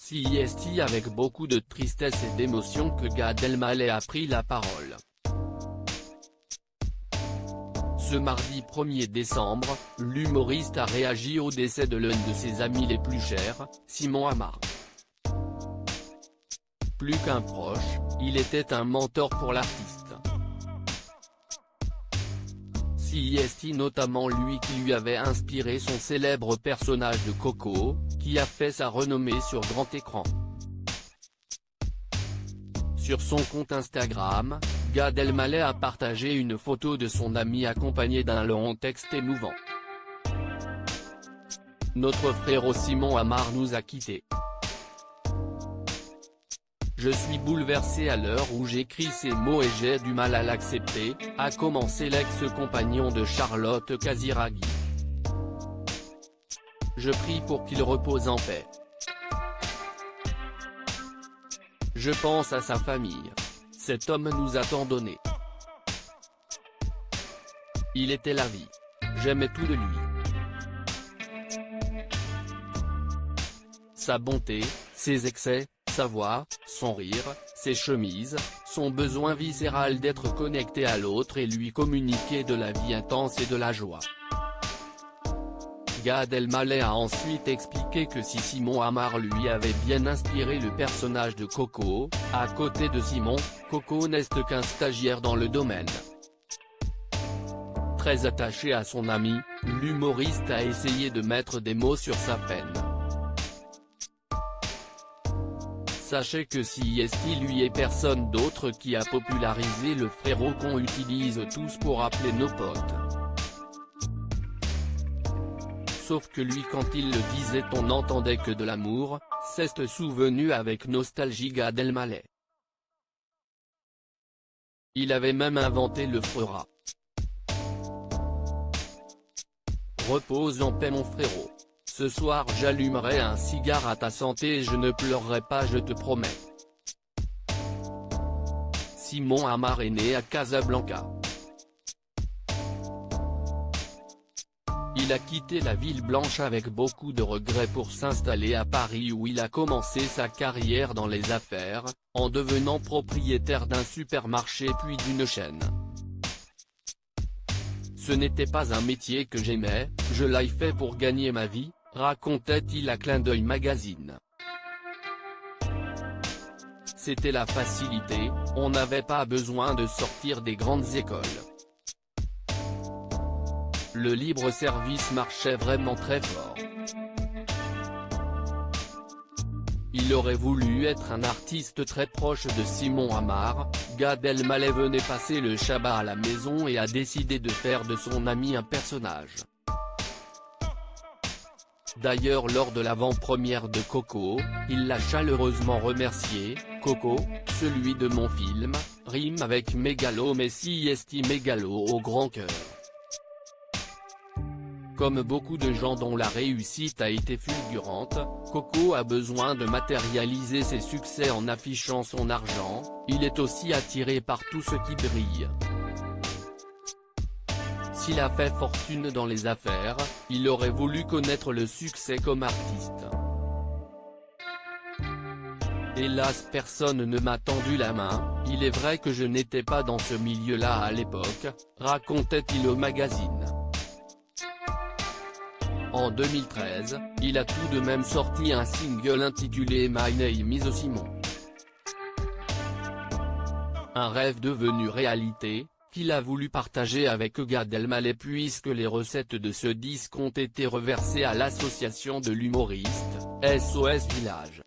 C'est avec beaucoup de tristesse et d'émotion que Gad Elmaleh a pris la parole. Ce mardi 1er décembre, l'humoriste a réagi au décès de l'un de ses amis les plus chers, Simon Amar. Plus qu'un proche, il était un mentor pour l'artiste. C'est notamment lui qui lui avait inspiré son célèbre personnage de Coco, qui a fait sa renommée sur grand écran. Sur son compte Instagram, Gad Elmaleh a partagé une photo de son ami accompagnée d'un long texte émouvant. Notre frérot Simon Amar nous a quittés. Je suis bouleversé à l'heure où j'écris ces mots et j'ai du mal à l'accepter, a commencé l'ex-compagnon de Charlotte Casiraghi. Je prie pour qu'il repose en paix. Je pense à sa famille. Cet homme nous a tant donné. Il était la vie. J'aimais tout de lui. Sa bonté, ses excès, sa voix, son rire, ses chemises, son besoin viscéral d'être connecté à l'autre et lui communiquer de la vie intense et de la joie. Gad Elmaleh a ensuite expliqué que si Simon Amar lui avait bien inspiré le personnage de Coco, à côté de Simon, Coco n'est qu'un stagiaire dans le domaine. Très attaché à son ami, l'humoriste a essayé de mettre des mots sur sa peine. Sachez que c'est lui et personne d'autre qui a popularisé le frérot qu'on utilise tous pour appeler nos potes. Sauf que lui quand il le disait on n'entendait que de l'amour, c'est souvenu avec nostalgie Gad Elmaleh. Il avait même inventé le frera. Repose en paix mon frérot. Ce soir j'allumerai un cigare à ta santé et je ne pleurerai pas je te promets. Simon Amar est né à Casablanca. Il a quitté la ville blanche avec beaucoup de regrets pour s'installer à Paris où il a commencé sa carrière dans les affaires, en devenant propriétaire d'un supermarché puis d'une chaîne. Ce n'était pas un métier que j'aimais, je l'ai fait pour gagner ma vie, racontait-il à Clin d'œil magazine. C'était la facilité, on n'avait pas besoin de sortir des grandes écoles. Le libre-service marchait vraiment très fort. Il aurait voulu être un artiste très proche de Simon Amar, Gad Elmaleh venait passer le Shabbat à la maison et a décidé de faire de son ami un personnage. D'ailleurs lors de l'avant-première de Coco, il l'a chaleureusement remercié, Coco, celui de mon film, rime avec mégalo mais c'est mégalo au grand cœur. Comme beaucoup de gens dont la réussite a été fulgurante, Coco a besoin de matérialiser ses succès en affichant son argent, il est aussi attiré par tout ce qui brille. S'il a fait fortune dans les affaires, il aurait voulu connaître le succès comme artiste. Hélas personne ne m'a tendu la main, il est vrai que je n'étais pas dans ce milieu-là à l'époque, racontait-il au magazine. En 2013, il a tout de même sorti un single intitulé My Name is Simon. Un rêve devenu réalité, qu'il a voulu partager avec Gad Elmaleh puisque les recettes de ce disque ont été reversées à l'association de l'humoriste, SOS Village.